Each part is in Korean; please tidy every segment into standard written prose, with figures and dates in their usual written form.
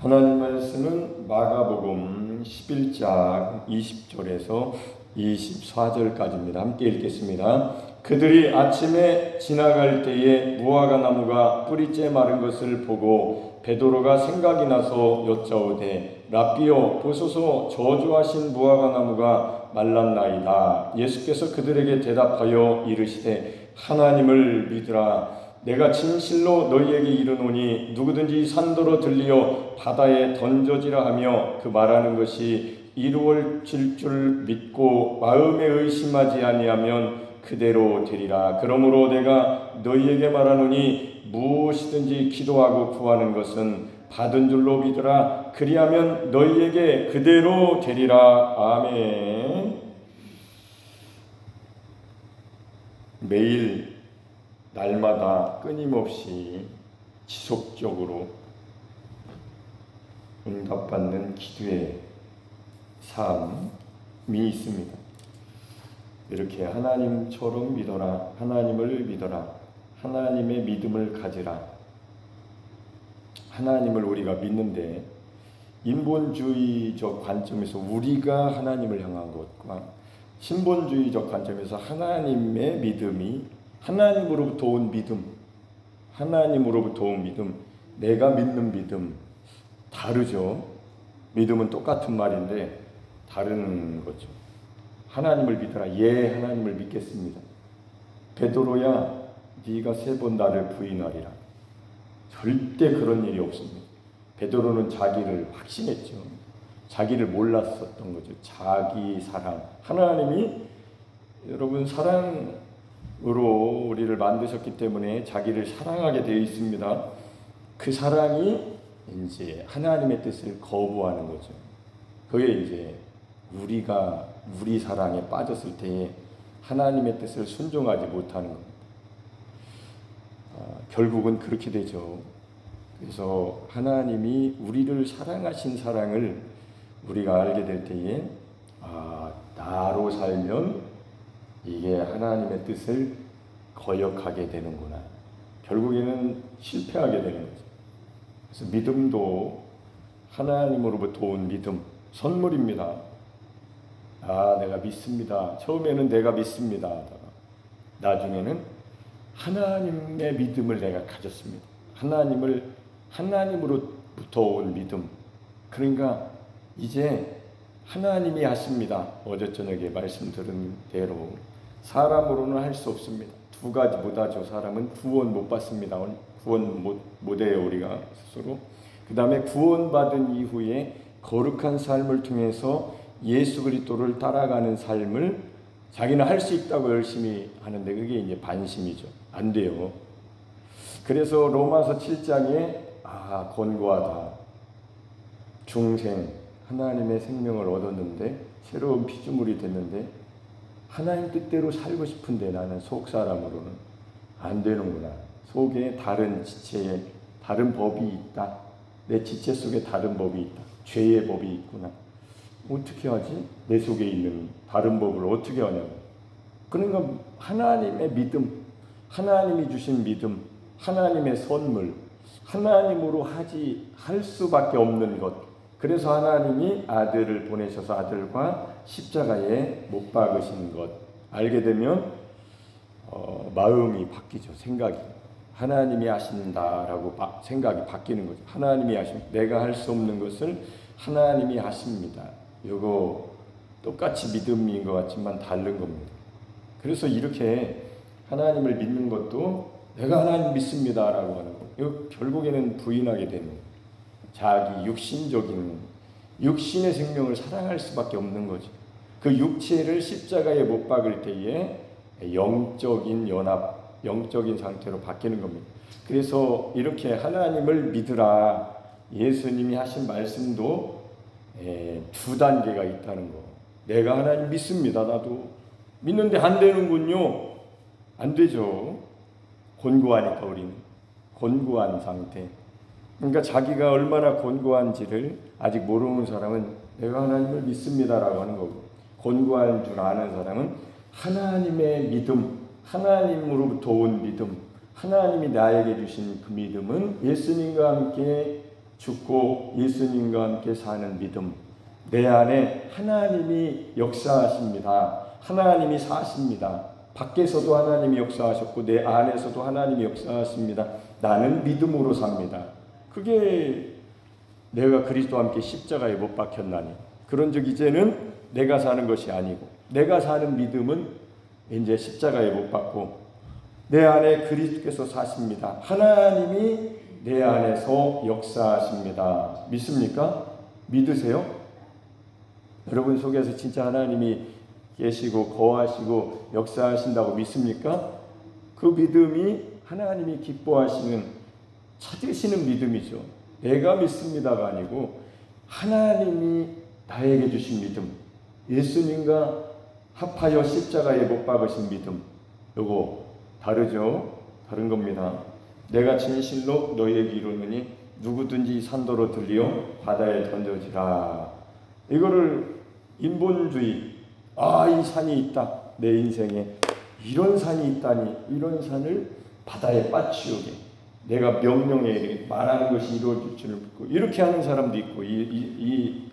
하나님 말씀은 마가복음 11장 20절에서 24절까지입니다. 함께 읽겠습니다. 그들이 아침에 지나갈 때에 무화과 나무가 뿌리째 마른 것을 보고 베드로가 생각이 나서 여짜오되 랍비여 보소서 저주하신 무화과 나무가 말랐나이다. 예수께서 그들에게 대답하여 이르시되 하나님을 믿으라. 내가 진실로 너희에게 이르노니 누구든지 산더러 들리어 바다에 던져지라 하며 그 말하는 것이 이루어질 줄 믿고 마음에 의심하지 아니하면 그대로 되리라. 그러므로 내가 너희에게 말하노니 무엇이든지 기도하고 구하는 것은 받은 줄로 믿으라. 그리하면 너희에게 그대로 되리라. 아멘. 매일 날마다 끊임없이 지속적으로 응답받는 기도의 삶이 있습니다. 이렇게 하나님처럼 믿어라, 하나님을 믿어라, 하나님의 믿음을 가지라. 하나님을 우리가 믿는데 인본주의적 관점에서 우리가 하나님을 향한 것과 신본주의적 관점에서 하나님의 믿음이 하나님으로부터 온 믿음, 하나님으로부터 온 믿음, 내가 믿는 믿음 다르죠. 믿음은 똑같은 말인데 다른 거죠. 하나님을 믿어라. 예, 하나님을 믿겠습니다. 베드로야, 네가 3번 나를 부인하리라. 절대 그런 일이 없습니다. 베드로는 자기를 확신했죠. 자기를 몰랐었던 거죠. 자기 사랑. 하나님이 여러분 사랑으로 우리를 만드셨기 때문에 자기를 사랑하게 되어 있습니다. 그 사랑이 이제 하나님의 뜻을 거부하는 거죠. 그게 이제 우리가 우리 사랑에 빠졌을 때에 하나님의 뜻을 순종하지 못하는 겁니다. 결국은 그렇게 되죠. 그래서 하나님이 우리를 사랑하신 사랑을 우리가 알게 될 때에 나로 살면 이게 하나님의 뜻을 거역하게 되는구나. 결국에는 실패하게 되는 거죠. 그래서 믿음도 하나님으로부터 온 믿음, 선물입니다. 내가 믿습니다. 처음에는 내가 믿습니다. 나중에는 하나님의 믿음을 내가 가졌습니다. 하나님으로부터 온 믿음. 그러니까 이제 하나님이 하십니다. 어제 저녁에 말씀드린 대로 사람으로는 할 수 없습니다. 2가지 못하죠. 사람은 구원 못 받습니다. 구원 못 해요, 우리가 스스로. 그 다음에 구원받은 이후에 거룩한 삶을 통해서 예수 그리스도를 따라가는 삶을 자기는 할 수 있다고 열심히 하는데 그게 이제 반심이죠. 안 돼요. 그래서 로마서 7장에 권고하다. 중생, 하나님의 생명을 얻었는데 새로운 피조물이 됐는데 하나님 뜻대로 살고 싶은데 나는 속 사람으로는 안 되는구나. 속에 다른 지체에 다른 법이 있다. 내 지체 속에 다른 법이 있다. 죄의 법이 있구나. 어떻게 하지? 내 속에 있는 다른 법을 어떻게 하냐고. 그러니까 하나님의 믿음, 하나님이 주신 믿음, 하나님의 선물, 하나님으로 할 수밖에 없는 것. 그래서 하나님이 아들을 보내셔서 아들과 십자가에 못 박으신 것 알게 되면 마음이 바뀌죠. 생각이. 하나님이 하신다라고 생각이 바뀌는 거죠. 하나님이 하십니다. 내가 할 수 없는 것을 하나님이 하십니다. 이거 똑같이 믿음인 것 같지만 다른 겁니다. 그래서 이렇게 하나님을 믿는 것도 내가 하나님 믿습니다라고 하는 거. 이거 결국에는 부인하게 되는 거예요. 자기 육신의 생명을 사랑할 수밖에 없는 거죠. 그 육체를 십자가에 못 박을 때에 영적인 연합, 영적인 상태로 바뀌는 겁니다. 그래서 이렇게 하나님을 믿으라. 예수님이 하신 말씀도 2단계가 있다는 거. 내가 하나님 믿습니다. 나도 믿는데 안 되는군요. 안 되죠. 곤고하니까 우리는. 곤고한 상태. 그러니까 자기가 얼마나 곤고한지를 아직 모르는 사람은 내가 하나님을 믿습니다라고 하는 거고, 곤고한 줄 아는 사람은 하나님의 믿음, 하나님으로부터 온 믿음, 하나님이 나에게 주신 그 믿음은 예수님과 함께 죽고 예수님과 함께 사는 믿음, 내 안에 하나님이 역사하십니다. 하나님이 사십니다. 밖에서도 하나님이 역사하셨고 내 안에서도 하나님이 역사하십니다. 나는 믿음으로 삽니다. 그게 내가 그리스도와 함께 십자가에 못 박혔나니, 그런즉 이제는 내가 사는 것이 아니고 내가 사는 믿음은 이제 십자가에 못 박고 내 안에 그리스도께서 사십니다. 하나님이 내 안에서 역사하십니다. 믿습니까? 믿으세요? 여러분 속에서 진짜 하나님이 계시고 거하시고 역사하신다고 믿습니까? 그 믿음이 하나님이 기뻐하시는, 찾으시는 믿음이죠. 내가 믿습니다가 아니고 하나님이 나에게 주신 믿음, 예수님과 합하여 십자가에 못 박으신 믿음, 요거 다르죠? 다른 겁니다. 내가 진실로 너희에게 이르노니 누구든지 산더러 들리어 바다에 던져지라. 이거를 인본주의, 이 산이 있다, 내 인생에 이런 산이 있다니, 이런 산을 바다에 빠치우게 내가 명령에 말하는 것이 이루어질 줄 믿고, 이렇게 하는 사람도 있고, 이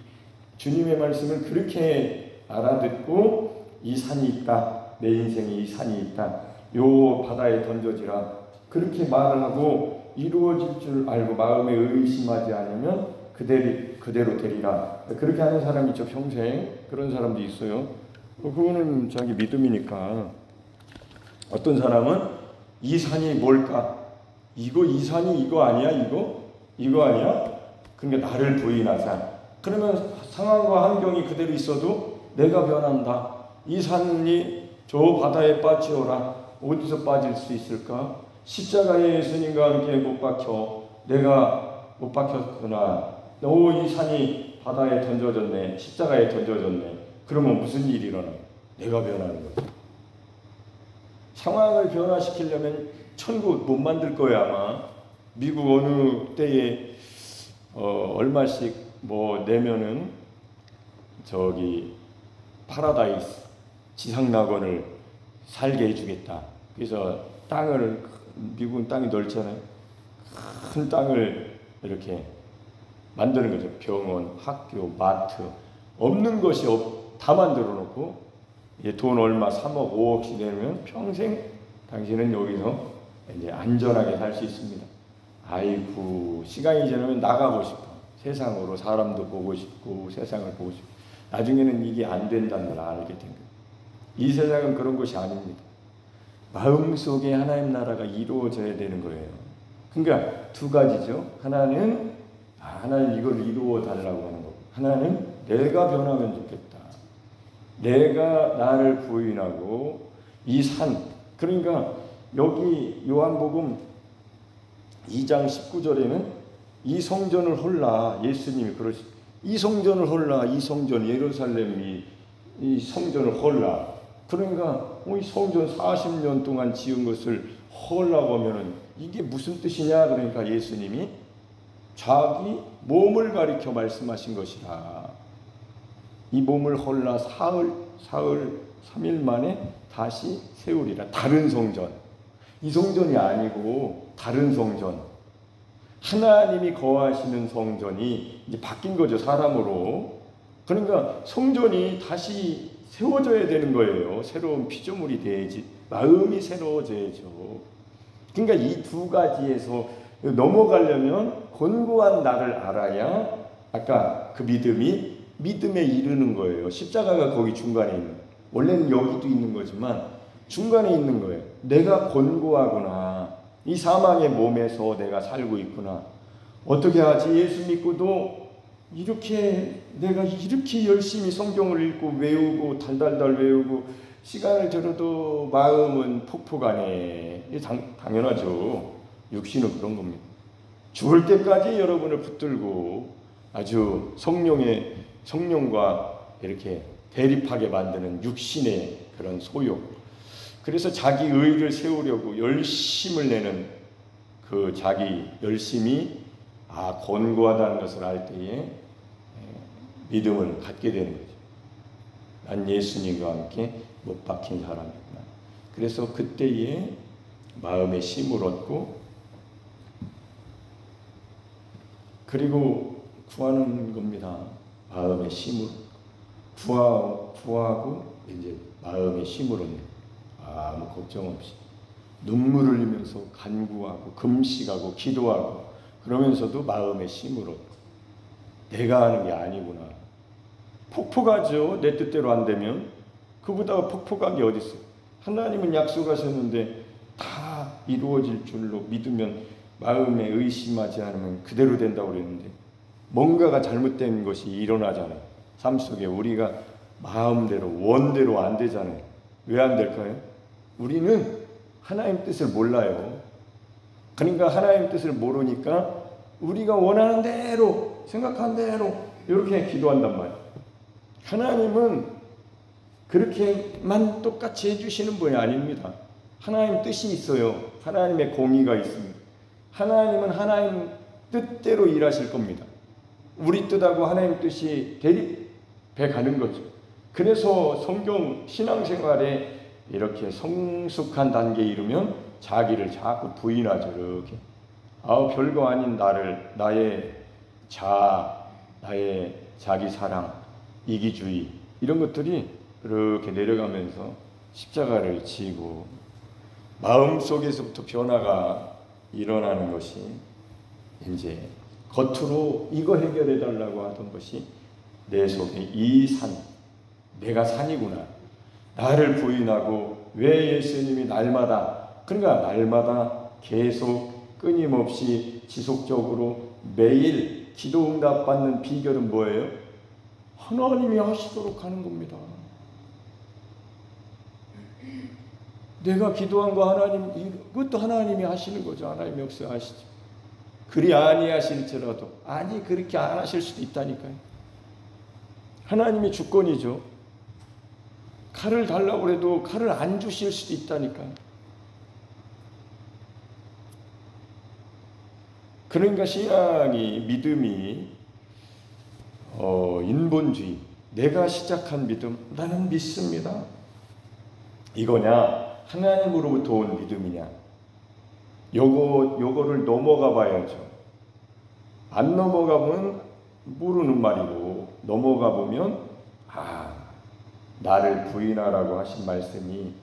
주님의 말씀을 그렇게 알아듣고 이 산이 있다, 내 인생에 이 산이 있다, 요 바다에 던져지라, 그렇게 말을 하고 이루어질 줄 알고 마음에 의심하지 않으면 그대로 되리라. 그렇게 하는 사람이 있죠. 평생 그런 사람도 있어요. 그거는 자기 믿음이니까. 어떤 사람은 이 산이 뭘까? 이 산이 이거 아니야? 이거 아니야? 그러니까 나를 부인하자. 그러면 상황과 환경이 그대로 있어도 내가 변한다. 이 산이 저 바다에 빠지어라. 어디서 빠질 수 있을까? 십자가에 예수님과 함께 못 박혀 내가 못 박혔구나. 이 산이 바다에 던져졌네, 십자가에 던져졌네. 그러면 무슨 일이 일어나요? 내가 변하는 거죠. 상황을 변화시키려면 천국 못 만들 거야 아마. 미국 어느 때에 얼마씩 뭐 내면은 저기 파라다이스 지상낙원을 살게 해주겠다. 그래서 땅을, 미국은 땅이 넓잖아요. 큰 땅을 이렇게 만드는 거죠. 병원, 학교, 마트, 없는 것이 다 만들어 놓고 돈 얼마 3억 5억씩 내면 평생 당신은 여기서 이제 안전하게 살 수 있습니다. 아이고, 시간이 지나면 나가고 싶어. 세상으로 사람도 보고 싶고 세상을 보고 싶고. 나중에는 이게 안 된다는 걸 알게 된 거예요. 이 세상은 그런 것이 아닙니다. 마음속에 하나님 나라가 이루어져야 되는 거예요. 그러니까 두 가지죠. 하나는 하나님 이걸 이루어 달라고 하는 거고, 하나는 내가 변하면 좋겠다. 내가 나를 부인하고 이 산, 그러니까 여기 요한복음 2장 19절에는 이 성전을 홀라, 예수님이 그러시, 이 성전을 홀라, 이 성전 예루살렘이 이 성전을 홀라. 그러니까 이 성전 40년 동안 지은 것을 홀라고 하면은 이게 무슨 뜻이냐? 그러니까 예수님이 자기 몸을 가리켜 말씀하신 것이라. 이 몸을 홀라 사흘 3일 만에 다시 세우리라. 다른 성전, 이 성전이 아니고 다른 성전, 하나님이 거하시는 성전이 이제 바뀐 거죠, 사람으로. 그러니까 성전이 다시 세워져야 되는 거예요. 새로운 피조물이 돼야지, 마음이 새로워져야죠. 그러니까 이 두 가지에서 넘어가려면 권고한 나를 알아야 아까 그 믿음에 이르는 거예요. 십자가가 거기 중간에 있는 거예요. 원래는 여기도 있는 거지만 중간에 있는 거예요. 내가 권고하구나. 이 사망의 몸에서 내가 살고 있구나. 어떻게 하지? 예수 믿고도 내가 이렇게 열심히 성경을 읽고 외우고 달달달 외우고 시간을 들어도 마음은 폭포가네. 당연하죠. 육신은 그런 겁니다. 죽을 때까지 여러분을 붙들고 아주 성령과 이렇게 대립하게 만드는 육신의 그런 소욕. 그래서 자기 의를 세우려고 열심을 내는 그 자기 열심이 권고하다는 것을 알 때에 믿음을 갖게 되는 거죠. 난 예수님과 함께 못 박힌 사람이구나. 그래서 그때에 마음에 힘을 얻고 그리고 구하는 겁니다. 마음의 힘으로 구하고 이제 마음의 힘으로 아무 걱정 없이 눈물을 흘리면서 간구하고 금식하고 기도하고 그러면서도 마음의 힘으로 내가 하는 게 아니구나. 폭포가죠. 내 뜻대로 안 되면. 그보다 폭포가 게 어디 있어요. 하나님은 약속하셨는데 다 이루어질 줄로 믿으면 마음에 의심하지 않으면 그대로 된다고 그랬는데 뭔가가 잘못된 것이 일어나잖아요. 삶 속에 우리가 마음대로 원대로 안 되잖아요. 왜 안 될까요? 우리는 하나님 뜻을 몰라요. 그러니까 하나님 뜻을 모르니까 우리가 원하는 대로 생각한 대로 이렇게 기도한단 말이에요. 하나님은 그렇게만 똑같이 해주시는 분이 아닙니다. 하나님 뜻이 있어요. 하나님의 공의가 있습니다. 하나님은 하나님 뜻대로 일하실 겁니다. 우리 뜻하고 하나님 뜻이 대립해 가는 거죠. 그래서 성경 신앙생활에 이렇게 성숙한 단계에 이르면 자기를 자꾸 부인하죠. 이렇게 별거 아닌 나의 나의 자기 사랑, 이기주의 이런 것들이 이렇게 내려가면서 십자가를 지고 마음속에서부터 변화가 일어나는 것이 이제 겉으로 이거 해결해 달라고 하던 것이 내 속에 이 산, 내가 산이구나. 나를 부인하고 왜 예수님이 날마다 계속 끊임없이 지속적으로 매일 기도 응답 받는 비결은 뭐예요? 하나님이 하시도록 하는 겁니다. 내가 기도한 거 그것도 하나님이 하시는 거죠. 하나님이 역사하시죠. 그리 아니하실지라도 그렇게 안 하실 수도 있다니까요. 하나님이 주권이죠. 칼을 달라고 해도 칼을 안 주실 수도 있다니까요. 그러니까 신앙이 믿음이 인본주의 내가 시작한 믿음 나는 믿습니다. 이거냐 하나님으로부터 온 믿음이냐 요거를 넘어가 봐야죠. 안 넘어가면 모르는 말이고 넘어가 보면 나를 부인하라고 하신 말씀이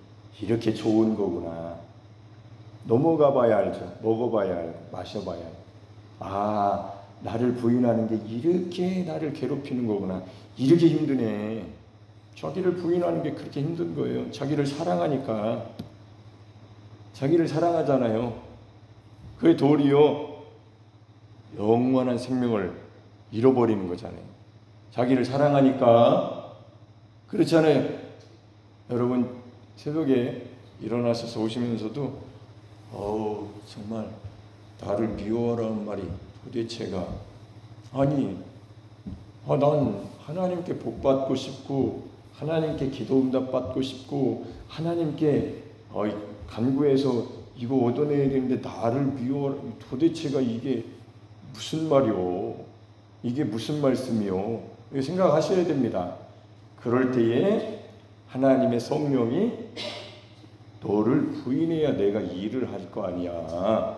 이렇게 좋은 거구나. 넘어가 봐야 알죠. 먹어봐야 알고 마셔봐야 알고 나를 부인하는 게 이렇게 나를 괴롭히는 거구나. 이렇게 힘드네. 자기를 부인하는 게 그렇게 힘든 거예요. 자기를 사랑하니까. 자기를 사랑하잖아요. 그게 도리어 영원한 생명을 잃어버리는 거잖아요. 자기를 사랑하니까. 그렇잖아요. 여러분 새벽에 일어나셔서 오시면서도 정말 나를 미워하라는 말이 도대체가 난 하나님께 복 받고 싶고 하나님께 기도 응답 받고 싶고 하나님께 간구해서 이거 얻어내야 되는데 나를 미워하라 도대체가 이게 무슨 말이오? 이게 무슨 말씀이요? 이거 생각하셔야 됩니다. 그럴 때에 하나님의 성령이 너를 부인해야 내가 일을 할 거 아니야.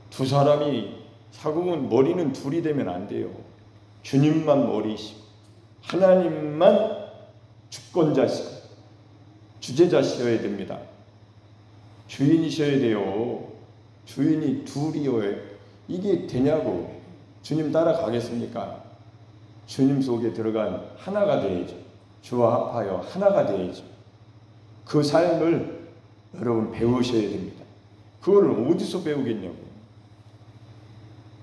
두 사람이 사귐은 머리는 둘이 되면 안 돼요. 주님만 머리시고 하나님만 주권자시고 주제자시어야 됩니다. 주인이셔야 돼요. 주인이 둘이어야 이게 되냐고. 주님 따라가겠습니까? 주님 속에 들어간 하나가 되야죠. 주와 합하여 하나가 되야죠. 그 삶을 여러분 배우셔야 됩니다. 그걸 어디서 배우겠냐고.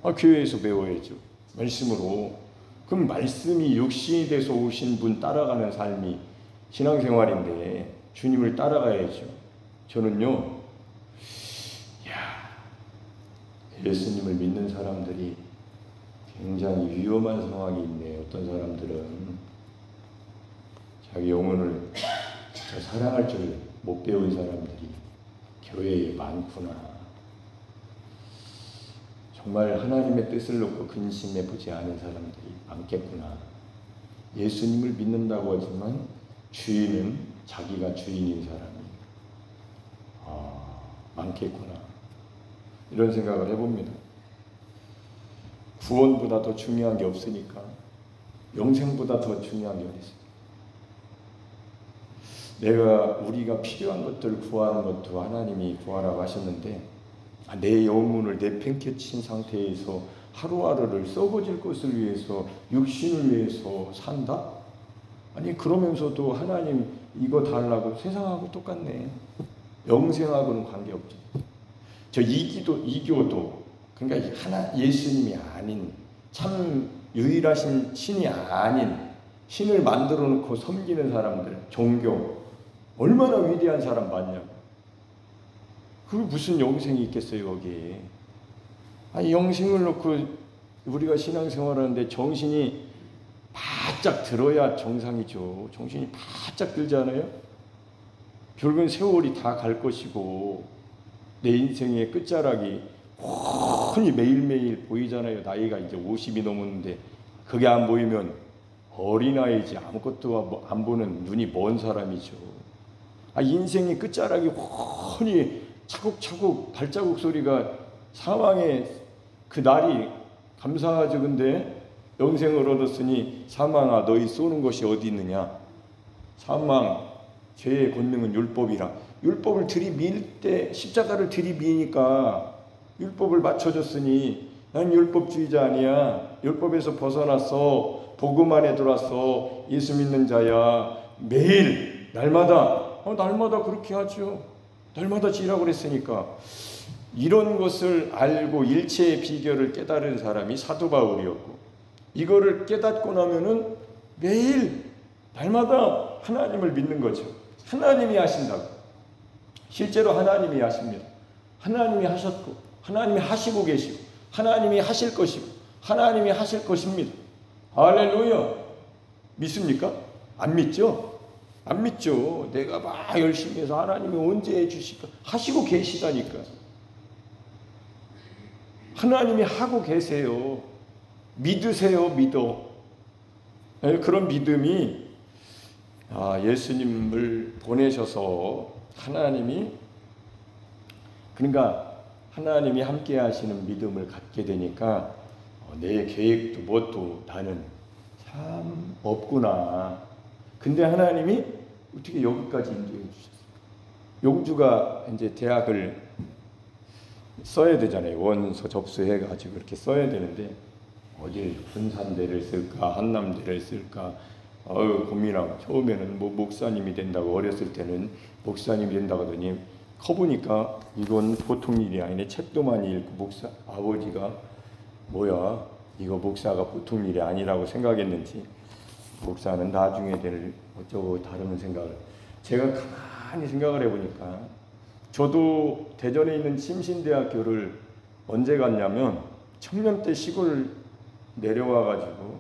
교회에서 배워야죠. 말씀으로. 그럼 말씀이 육신이 돼서 오신 분 따라가는 삶이 신앙생활인데 주님을 따라가야죠. 저는요. 예수님을 믿는 사람들이 굉장히 위험한 상황이 있네요. 어떤 사람들은 자기 영혼을 진짜 사랑할 줄 못 배운 사람들이 교회에 많구나. 정말 하나님의 뜻을 놓고 근심해 보지 않은 사람들이 많겠구나. 예수님을 믿는다고 하지만 주인은 자기가 주인인 사람이 많겠구나. 이런 생각을 해봅니다. 구원보다 더 중요한 게 없으니까. 영생보다 더 중요한 게 어디 있어요? 우리가 필요한 것들을 구하는 것도 하나님이 구하라고 하셨는데, 내 영혼을 내팽개친 상태에서 하루하루를 썩어질 것을 위해서, 육신을 위해서 산다? 아니, 그러면서도 하나님 이거 달라고, 세상하고 똑같네. 영생하고는 관계없죠. 저 이교도, 그러니까 예수님이 아닌, 참 유일하신 신이 아닌, 신을 만들어 놓고 섬기는 사람들, 종교, 얼마나 위대한 사람 많냐고. 그게 무슨 영생이 있겠어요, 거기에. 아니, 영생을 놓고 우리가 신앙생활하는데 정신이 바짝 들어야 정상이죠. 정신이 바짝 들잖아요. 결국은 세월이 다 갈 것이고, 내 인생의 끝자락이 훤히 매일매일 보이잖아요. 나이가 이제 50이 넘었는데 그게 안 보이면 어린아이지, 아무것도 안 보는 눈이 먼 사람이죠. 인생의 끝자락이 훤히 차곡차곡 발자국 소리가, 사망의 그 날이 감사하죠. 근데 영생을 얻었으니 사망아 너희 쏘는 것이 어디 있느냐. 사망, 죄의 권능은 율법이라. 율법을 들이밀 때, 십자가를 들이미니까 율법을 맞춰줬으니 난 율법주의자 아니야. 율법에서 벗어났어. 복음 안에 들어왔어. 예수 믿는 자야. 매일 날마다 그렇게 하죠. 날마다 지라고 그랬으니까. 이런 것을 알고 일체의 비결을 깨달은 사람이 사도 바울이었고, 이거를 깨닫고 나면은 매일 날마다 하나님을 믿는 거죠. 하나님이 하신다고. 실제로 하나님이 하십니다. 하나님이 하셨고, 하나님이 하시고 계시고, 하나님이 하실 것이고, 하나님이 하실 것입니다. 할렐루야. 믿습니까? 안 믿죠? 안 믿죠. 내가 막 열심히 해서 하나님이 언제 해주실까? 하시고 계시다니까. 하나님이 하고 계세요. 믿으세요. 믿어. 그런 믿음이, 예수님을 보내셔서 하나님이, 그러니까 하나님이 함께 하시는 믿음을 갖게 되니까 내 계획도 뭣도 나는 참 없구나. 근데 하나님이 어떻게 여기까지 인도해 주셨을까? 용주가 이제 대학을 써야 되잖아요. 원서 접수해가지고 그렇게 써야 되는데, 어디 군산대를 쓸까, 한남대를 쓸까, 고민하고, 처음에는 뭐 목사님이 된다고, 어렸을 때는 목사님이 된다고 하더니, 커보니까 이건 보통 일이 아니네. 책도 많이 읽고, 아버지가 뭐야, 이거 목사가 보통 일이 아니라고 생각했는지, 목사는 나중에 될 어쩌고 다른 생각을, 제가 가만히 생각을 해보니까, 저도 대전에 있는 침신대학교를 언제 갔냐면, 청년대 시골 내려와가지고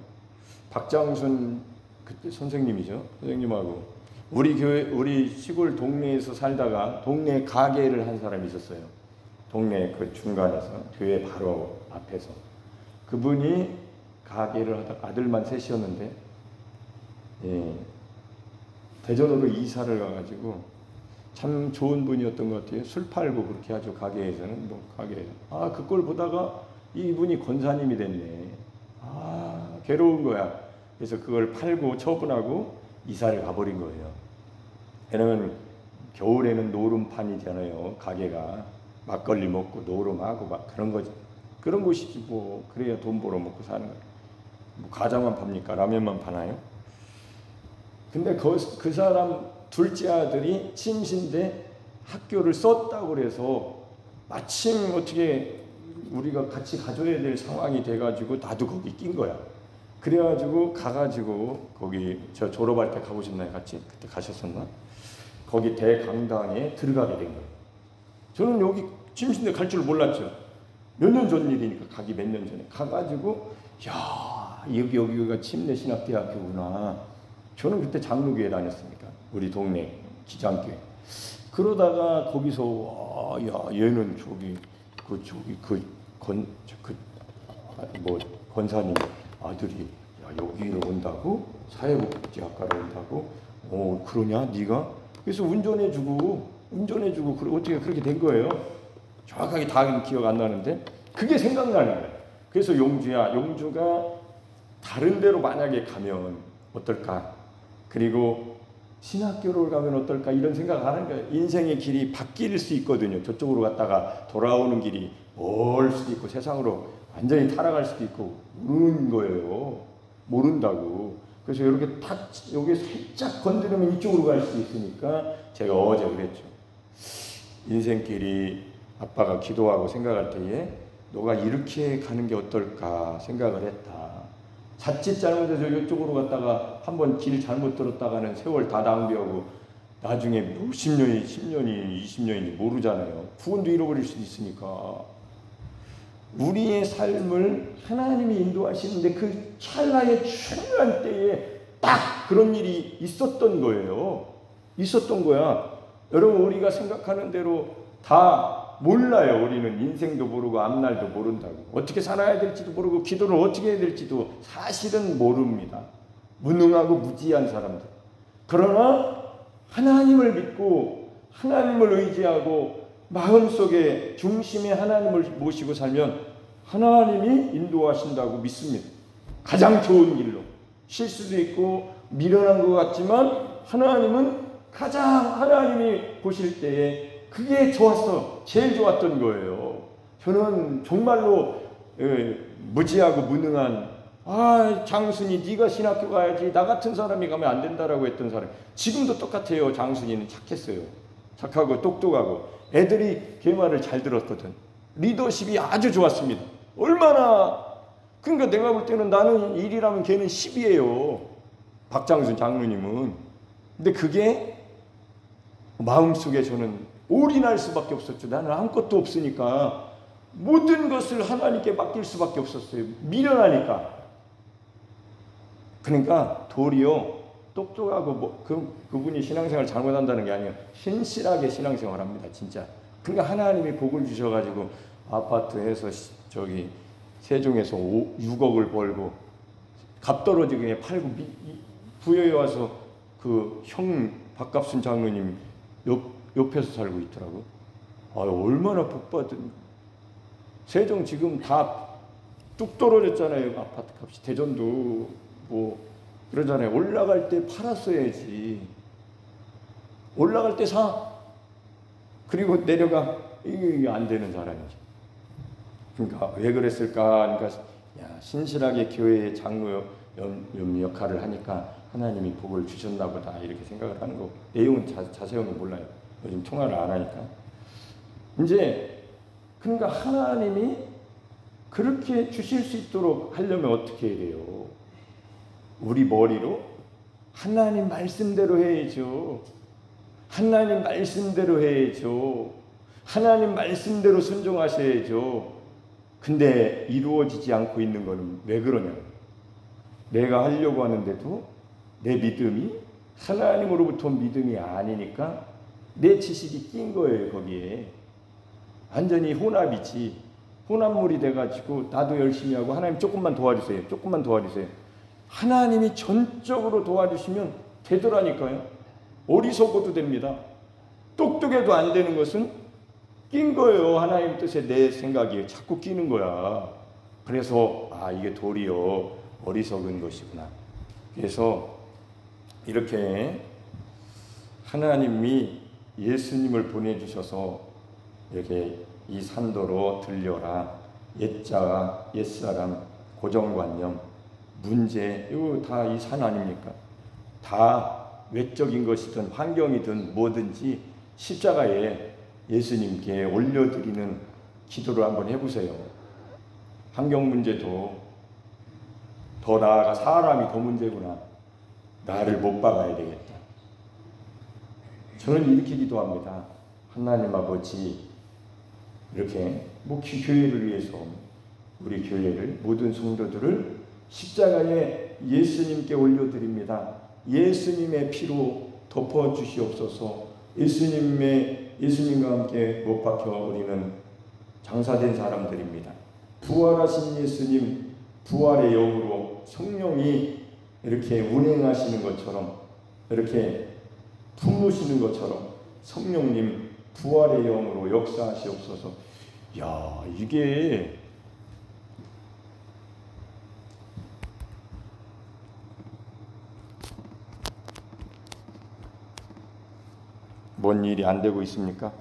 박장순 그때 선생님이죠. 선생님하고 우리 시골 동네에서 살다가 동네 가게를 한 사람이 있었어요. 동네 그 중간에서, 교회 바로 앞에서. 그분이 가게를 하다가, 아들만 셋이었는데, 대전으로 이사를 가가지고 참 좋은 분이었던 것 같아요. 술 팔고 그렇게 하죠. 가게에서는. 가게에서. 그걸 보다가 이분이 권사님이 됐네. 괴로운 거야. 그래서 그걸 팔고 처분하고 이사를 가버린 거예요. 왜냐면 겨울에는 노름판이잖아요. 가게가. 막걸리 먹고 노름하고 막 그런 거지. 그런 곳이지 뭐. 그래야 돈 벌어 먹고 사는 거예요. 뭐 과자만 팝니까? 라면만 파나요? 근데 그 사람 둘째 아들이 침신대 학교를 썼다고 그래서 마침 어떻게 우리가 같이 가줘야 될 상황이 돼가지고 나도 거기 낀 거야. 그래가지고 가가지고 거기, 저 졸업할 때 가보셨나요? 같이? 그때 가셨었나? 거기 대강당에 들어가게 된 거예요. 저는 여기 침신대 갈 줄 몰랐죠. 몇 년 전 일이니까, 가기 몇 년 전에 가가지고, 야, 여기가 침례신학대학교구나. 저는 그때 장로교회 다녔으니까, 우리 동네 기장교회. 그러다가 거기서 야, 얘는 권사님 아들이 여기를 온다고? 사회복지학과로 온다고? 그러냐 네가? 그래서 운전해주고 어떻게 그렇게 된 거예요. 정확하게 다 기억 안 나는데 그게 생각나는 거예요. 그래서 용주야, 용주가 다른 데로 만약에 가면 어떨까? 그리고 신학교를 가면 어떨까? 이런 생각을 하는 거예요. 인생의 길이 바뀔 수 있거든요. 저쪽으로 갔다가 돌아오는 길이 멀 수도 있고 세상으로 완전히 타락할 수도 있고 모르는 거예요. 모른다고. 그래서 이렇게 탁 여기 살짝 건드리면 이쪽으로 갈 수도 있으니까 제가 어제 그랬죠. 인생길이 아빠가 기도하고 생각할 때에 너가 이렇게 가는 게 어떨까 생각을 했다. 자칫 잘못해서 이쪽으로 갔다가 한번 길 잘못 들었다가는 세월 다 낭비하고 나중에 몇십 년이 10년이 20년이 모르잖아요. 구원도 잃어버릴 수도 있으니까. 우리의 삶을 하나님이 인도하시는데 그 찰나의 중요한 때에 딱 그런 일이 있었던 거예요. 있었던 거야. 여러분 우리가 생각하는 대로 다 몰라요. 우리는 인생도 모르고 앞날도 모른다고. 어떻게 살아야 될지도 모르고 기도를 어떻게 해야 될지도 사실은 모릅니다. 무능하고 무지한 사람들. 그러나 하나님을 믿고 하나님을 의지하고 마음속에 중심에 하나님을 모시고 살면 하나님이 인도하신다고 믿습니다. 가장 좋은 길로. 실수도 있고 미련한 것 같지만 하나님은 가장 하나님이 보실 때에 그게 좋았어. 제일 좋았던 거예요. 저는 정말로 무지하고 무능한 장순이 네가 신학교 가야지 나 같은 사람이 가면 안 된다라고 했던 사람 지금도 똑같아요. 장순이는 착했어요. 착하고 똑똑하고 애들이 걔 말을 잘 들었거든. 리더십이 아주 좋았습니다. 얼마나 그러니까 내가 볼 때는 나는 1이라면 걔는 10이에요. 박장순 장로님은. 근데 그게 마음속에 저는 올인할 수밖에 없었죠. 나는 아무것도 없으니까 모든 것을 하나님께 맡길 수밖에 없었어요. 미련하니까. 그러니까 도리어 똑똑하고 그분이 신앙생활 잘못한다는 게 아니에요. 신실하게 신앙생활 합니다. 진짜. 그러니까 하나님이 복을 주셔가지고 아파트에서 저기 세종에서 6억을 벌고 값 떨어지게 팔고 부여에 와서 그 형 박갑순 장로님 옆에서 살고 있더라고. 얼마나 복받은. 세종 지금 다 뚝 떨어졌잖아요. 아파트 값이. 대전도 뭐 그러잖아요. 올라갈 때 팔았어야지. 올라갈 때 사. 그리고 내려가. 이게 안 되는 사람이지. 그러니까 왜 그랬을까? 그러니까 신실하게 교회의 장로 역할을 하니까 하나님이 복을 주셨나 보다 이렇게 생각을 하는 거. 내용은 자세히는 몰라요. 요즘 통화를 안 하니까. 이제 그러니까 하나님이 그렇게 주실 수 있도록 하려면 어떻게 해야 돼요? 우리 머리로 하나님 말씀대로 해야죠. 하나님 말씀대로 해야죠. 하나님 말씀대로 순종하셔야죠. 근데 이루어지지 않고 있는 거는 왜 그러냐? 내가 하려고 하는데도 내 믿음이 하나님으로부터 믿음이 아니니까 내 지식이 낀 거예요. 거기에 완전히 혼합이지. 혼합물이 돼가지고 나도 열심히 하고 하나님 조금만 도와주세요. 조금만 도와주세요. 하나님이 전적으로 도와주시면 되더라니까요. 어리석어도 됩니다. 똑똑해도 안 되는 것은 낀 거예요. 하나님 뜻에 내 생각이 자꾸 끼는 거야. 그래서 이게 도리어 어리석은 것이구나. 그래서 이렇게 하나님이 예수님을 보내주셔서 이렇게 이 산도로 들려라. 옛자가 옛사람 고정관념 문제 이거 다 이 산 아닙니까? 다 외적인 것이든 환경이든 뭐든지 십자가에 예수님께 올려드리는 기도를 한번 해보세요. 환경 문제도 더 나아가 사람이 더 문제구나. 나를 못 박아야 되겠다. 저는 이렇게 기도합니다. 하나님 아버지 이렇게 교회를 위해서 우리 교회를 모든 성도들을 십자가에 예수님께 올려드립니다. 예수님의 피로 덮어주시옵소서. 예수님과 함께 못 박혀 우리는 장사된 사람들입니다. 부활하신 예수님 부활의 영으로 성령이 이렇게 운행하시는 것처럼 이렇게 품으시는 것처럼 성령님 부활의 영으로 역사하시옵소서. 이게 뭔 일이 안 되고 있습니까?